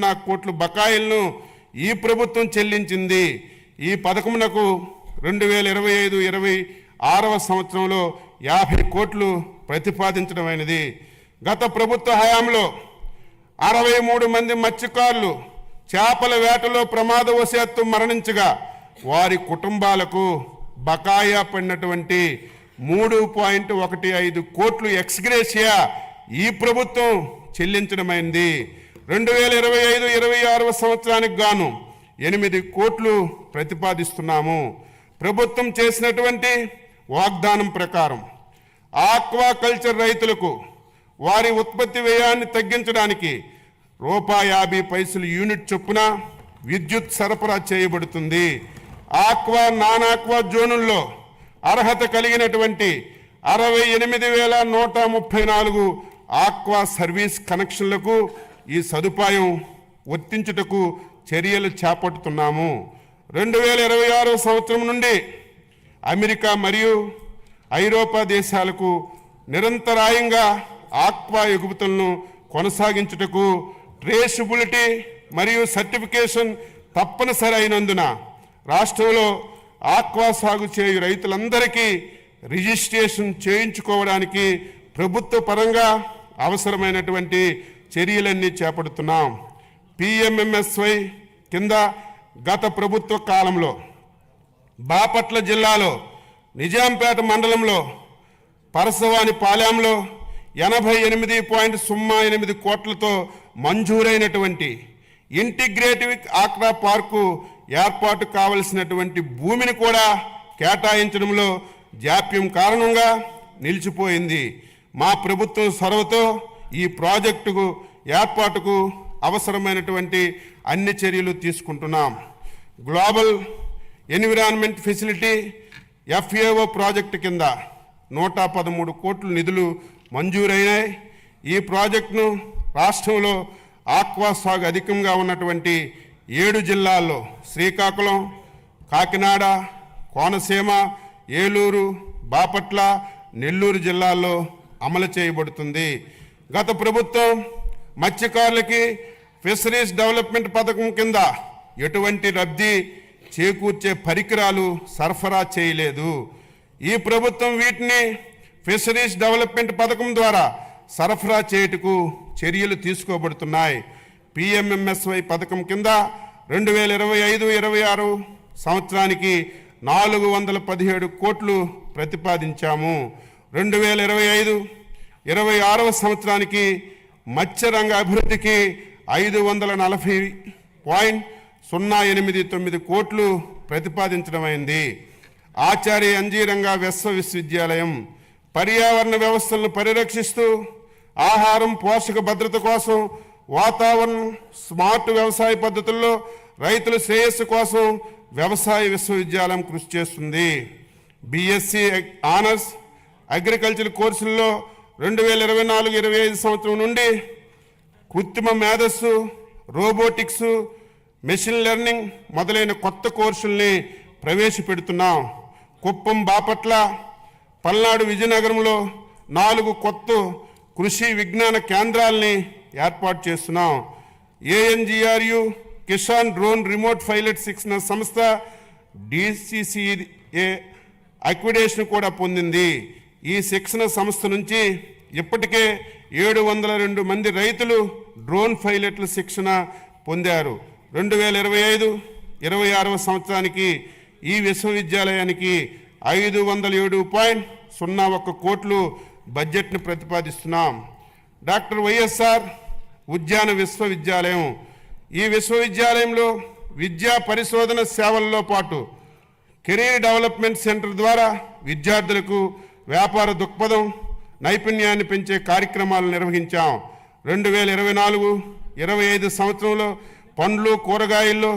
కోట్ల బకాయిలను ఈ ప్రభుత్వం చెల్లించింది. ఈ పథకమునకు 2025-26వ సంవత్సరంలో 50 కోట్లు ప్రతిపాదించడమైనది. గత ప్రభుత్వ హయాంలో 63 మంది మత్స్యకారులు చేపల వేటలో ప్రమాదవశాత్తు మరణించగా వారి కుటుంబాలకు బకాయా పడినటువంటి 3.15 కోట్లు ఎక్స్గ్రేషియా ఈ ప్రభుత్వం చెల్లించడమైంది. 2025-26వ సంవత్సరానికి గాను 8 కోట్లు ప్రతిపాదిస్తున్నాము. ప్రభుత్వం చేసినటువంటి వాగ్దానం ప్రకారం ఆక్వాకల్చర్ రైతులకు వారి ఉత్పత్తి వ్యయాన్ని తగ్గించడానికి ₹50 యూనిట్ చొప్పున విద్యుత్ సరఫరా చేయబడుతుంది. ఆక్వా నాన్ ఆక్వా జోనుల్లో అర్హత కలిగినటువంటి 68,134 ఆక్వా సర్వీస్ కనెక్షన్లకు ఈ సదుపాయం వర్తించుటకు చర్యలు చేపడుతున్నాము. 2026వ సంవత్సరం నుండి అమెరికా మరియు ఐరోపా దేశాలకు నిరంతరాయంగా ఆక్వా ఎగుమతులను కొనసాగించుటకు ట్రేసబిలిటీ మరియు సర్టిఫికేషన్ తప్పనిసరి అయినందున రాష్ట్రంలో ఆక్వా సాగు చేయు రైతులందరికీ రిజిస్ట్రేషన్ చేయించుకోవడానికి ప్రభుత్వ పరంగా అవసరమైనటువంటి చర్యలన్నీ చేపడుతున్నాం. PMMSY కింద గత ప్రభుత్వ కాలంలో బాపట్ల జిల్లాలో నిజాంపేట మండలంలో పరసవాని పాలెంలో 88.08 కోట్లతో మంజూరైనటువంటి ఇంటిగ్రేటివ్ ఆక్వా పార్కు ఏర్పాటు కావలసినటువంటి భూమిని కూడా కేటాయించడంలో జాప్యం కారణంగా నిలిచిపోయింది. మా ప్రభుత్వం చొరవతో ఈ ప్రాజెక్టుకు ఏర్పాటుకు అవసరమైనటువంటి అన్ని చర్యలు తీసుకుంటున్నాం. Global environment facility FAO project కింద 113 కోట్ల నిధులు మంజూరైనాయి. ఈ ప్రాజెక్టును రాష్ట్రంలో ఆక్వా సాగు అధికంగా ఉన్నటువంటి 7 జిల్లాల్లో శ్రీకాకుళం, కాకినాడ, కోనసీమ, ఏలూరు, బాపట్ల, నెల్లూరు జిల్లాల్లో అమలు చేయబడుతుంది. గత ప్రభుత్వం మత్స్యకారులకి ఫిషరీస్ డెవలప్మెంట్ పథకం కింద ఎటువంటి లబ్ధి చేకూర్చే పరికరాలు సరఫరా చేయలేదు. ఈ ప్రభుత్వం వీటిని ఫిషరీస్ డెవలప్మెంట్ పథకం ద్వారా సరఫరా చేయుటకు చర్యలు తీసుకోబడుతున్నాయి. PMMSY పథకం కింద 2025-26 సంవత్సరానికి 417 కోట్లు ప్రతిపాదించాము. 2025-26వ సంవత్సరానికి మత్స్యరంగ అభివృద్ధికి 540.089 కోట్లు ప్రతిపాదించడమైంది. ఆచార్య ఎన్జీ రంగా విశ్వవిద్యాలయం పర్యావరణ వ్యవస్థలను పరిరక్షిస్తూ ఆహారం పోషక భద్రత కోసం వాతావరణం స్మార్ట్ వ్యవసాయ పద్ధతుల్లో రైతుల శ్రేయస్సు కోసం వ్యవసాయ విశ్వవిద్యాలయం కృషి చేస్తుంది. BSc ఆనర్స్ అగ్రికల్చర్ కోర్సుల్లో 2024-25 సంవత్సరం నుండి కృత్రిమ మేధస్సు, రోబోటిక్స్, మెషిన్ లెర్నింగ్ మొదలైన కొత్త కోర్సుల్ని ప్రవేశపెడుతున్నాం. కుప్పం, బాపట్ల, పల్నాడు, విజయనగరంలో 4 కొత్త కృషి విజ్ఞాన కేంద్రాలని ఏర్పాటు చేస్తున్నాం. ANGRU Kisan drone remote pilot శిక్షణ సంస్థ DCCA అక్విడేషన్ కూడా పొందింది. ఈ శిక్షణ సంస్థ నుంచి ఇప్పటికే 702 మంది రైతులు డ్రోన్ పైలట్ల శిక్షణ పొందారు. 2025-26వ సంవత్సరానికి ఈ విశ్వవిద్యాలయానికి 507.01 కోట్లు బడ్జెట్ను ప్రతిపాదిస్తున్నాం. డాక్టర్ వైఎస్ఆర్ ఉద్యాన విశ్వవిద్యాలయం ఈ విశ్వవిద్యాలయంలో విద్యా పరిశోధన సేవల్లో పాటు కెరీర్ డెవలప్మెంట్ సెంటర్ ద్వారా విద్యార్థులకు వ్యాపార దృక్పథం నైపుణ్యాన్ని పెంచే కార్యక్రమాలు నిర్వహించాం. 2024-25 సంవత్సరంలో పండ్లు కూరగాయల్లో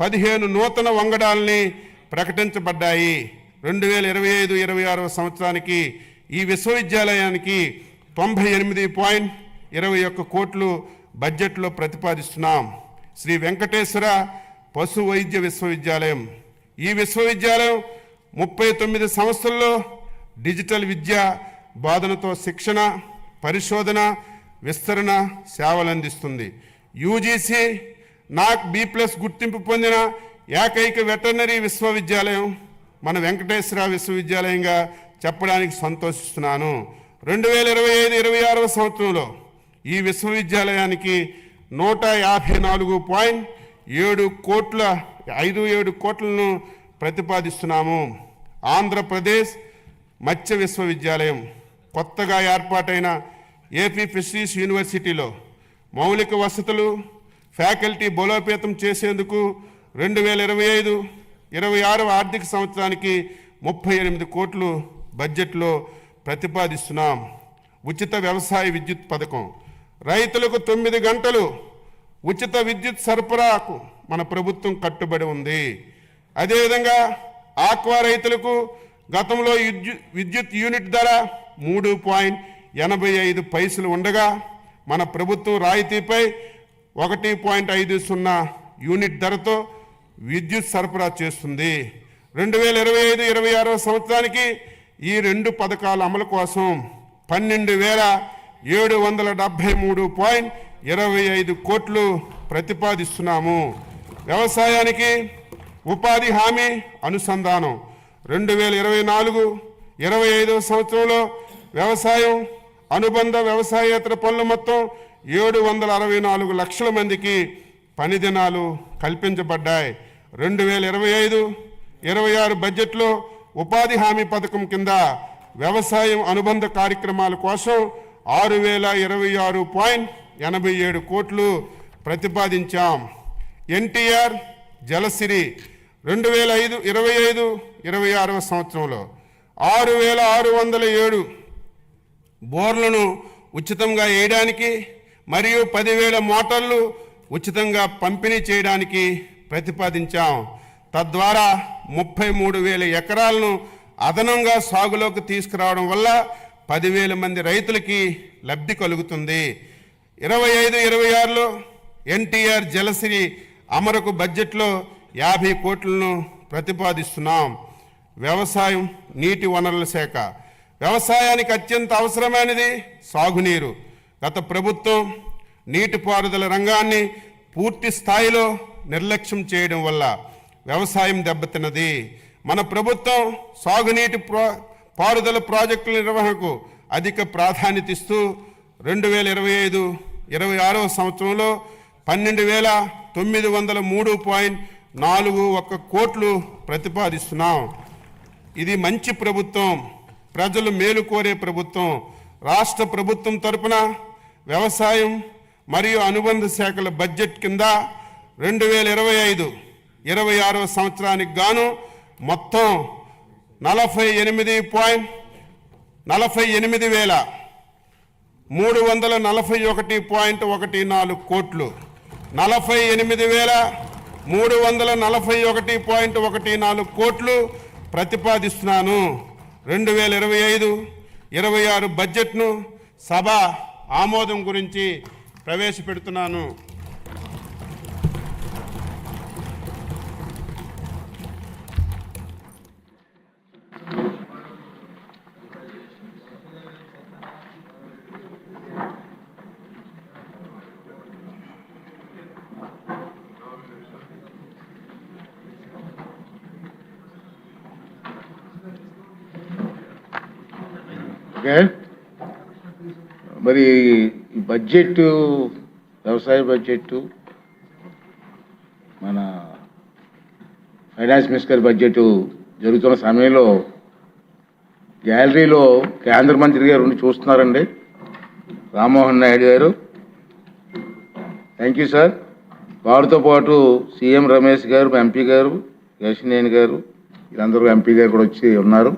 15 నూతన వంగడాలని ప్రకటించబడ్డాయి. 2025-26వ సంవత్సరానికి ఈ విశ్వవిద్యాలయానికి 98.21 కోట్లు బడ్జెట్లో ప్రతిపాదిస్తున్నాం. శ్రీ వెంకటేశ్వర పశు వైద్య విశ్వవిద్యాలయం ఈ విశ్వవిద్యాలయం 39 సంవత్సరాల్లో డిజిటల్ విద్య బోధనతో శిక్షణ, పరిశోధన, విస్తరణ సేవలు అందిస్తుంది. యూజీసీ నాక్ B+ గుర్తింపు పొందిన ఏకైక వెటర్నరీ విశ్వవిద్యాలయం మన వెంకటేశ్వర విశ్వవిద్యాలయంగా చెప్పడానికి సంతోషిస్తున్నాను. 2025-26 సంవత్సరంలో ఈ విశ్వవిద్యాలయానికి 154.57 కోట్లను ప్రతిపాదిస్తున్నాము. ఆంధ్రప్రదేశ్ మత్స్య విశ్వవిద్యాలయం కొత్తగా ఏర్పాటైన ఏపీ ఫిషరీస్ యూనివర్సిటీలో మౌలిక వసతులు ఫ్యాకల్టీ బలోపేతం చేసేందుకు 2025-26 ఆర్థిక సంవత్సరానికి 38 కోట్లు బడ్జెట్లో ప్రతిపాదిస్తున్నాం. ఉచిత వ్యవసాయ విద్యుత్ పథకం, రైతులకు 9 గంటలు ఉచిత విద్యుత్ సరఫరాకు మన ప్రభుత్వం కట్టుబడి ఉంది. అదేవిధంగా ఆక్వా రైతులకు గతంలో విద్యుత్ యూనిట్ ధర 3.85 పైసలు ఉండగా మన ప్రభుత్వం రాయితీపై 1.50 యూనిట్ ధరతో విద్యుత్ సరఫరా చేస్తుంది. 2025-26 సంవత్సరానికి ఈ 2 పథకాల అమలు కోసం 12,773.25 కోట్లు ప్రతిపాదిస్తున్నాము. వ్యవసాయానికి ఉపాధి హామీ అనుసంధానం 2024-25 సంవత్సరంలో వ్యవసాయం అనుబంధ వ్యవసాయేతర పనులు మొత్తం 764 లక్షల మందికి పని దినాలు కల్పించబడ్డాయి. 2025-26 బడ్జెట్లో ఉపాధి హామీ పథకం కింద వ్యవసాయం అనుబంధ కార్యక్రమాల కోసం 6,026.87 కోట్లు ప్రతిపాదించాం. ఎన్టీఆర్ జలసిరి 2025-26 సంవత్సరంలో 6,607 బోర్లను ఉచితంగా వేయడానికి మరియు 10,000 మోటార్లు ఉచితంగా పంపిణీ చేయడానికి ప్రతిపాదించాం. తద్వారా 33,000 ఎకరాలను అదనంగా సాగులోకి తీసుకురావడం వల్ల 10,000 మంది రైతులకి లబ్ధి కలుగుతుంది. 25-26లో ఎన్టీఆర్ జలసిరి అమరుకు బడ్జెట్లో 50 కోట్లను ప్రతిపాదిస్తున్నాం. వ్యవసాయం నీటి వనరుల శాఖ, వ్యవసాయానికి అత్యంత అవసరమైనది సాగునీరు. గత ప్రభుత్వం నీటిపారుదల రంగాన్ని పూర్తి స్థాయిలో నిర్లక్ష్యం చేయడం వల్ల వ్యవసాయం దెబ్బతిన్నది. మన ప్రభుత్వం సాగునీటి పారుదల ప్రాజెక్టుల నిర్వహణకు అధిక ప్రాధాన్యత ఇస్తూ 2025-26 సంవత్సరంలో 12,903.41 కోట్లు ప్రతిపాదిస్తున్నాం. ఇది మంచి ప్రభుత్వం, ప్రజలు మేలు కోరే ప్రభుత్వం. రాష్ట్ర ప్రభుత్వం తరపున వ్యవసాయం మరియు అనుబంధ శాఖల బడ్జెట్ కింద 2025-26 సంవత్సరానికి గాను మొత్తం 48,341.14 కోట్లు 48,341.14 కోట్లు ప్రతిపాదిస్తున్నాను. 2025-26 బడ్జెట్ను సభ ఆమోదం గురించి ప్రవేశపెడుతున్నాను. మరి బడ్జెట్, వ్యవసాయ బడ్జెట్, మన ఫైనాన్స్ మినిస్టర్ బడ్జెట్ జరుగుతున్న సమయంలో గ్యాలరీలో కేంద్ర మంత్రి గారు చూస్తున్నారండి, రామ్మోహన్ నాయుడు గారు. Thank you sir. వారితో పాటు సీఎం రమేష్ గారు, ఎంపీ గారు, యశనేని గారు, వీళ్ళందరూ ఎంపీ గారు కూడా వచ్చి ఉన్నారు.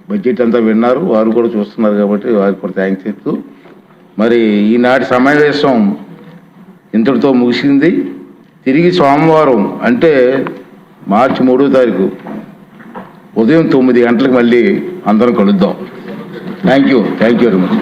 బడ్జెట్ అంతా విన్నారు, వారు కూడా చూస్తున్నారు కాబట్టి వారికి కూడా థ్యాంక్స్ చెప్తూ మరి ఈనాటి సమావేశం ఇంతటితో ముగిసింది. తిరిగి సోమవారం అంటే మార్చి 3వ తారీఖు ఉదయం 9 గంటలకు మళ్ళీ అందరం కలుద్దాం. Thank you very much.